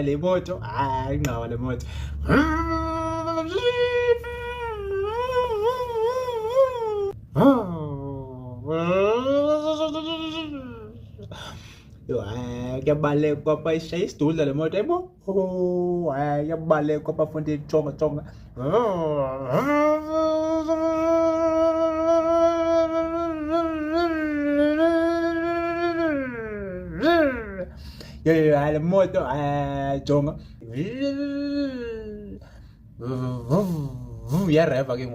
Le moto, no, le moto. Que balé com a seis tudo, le moto é bom. Que balé com a fonte de chonga chonga. Le moto, chonga. Ya reva que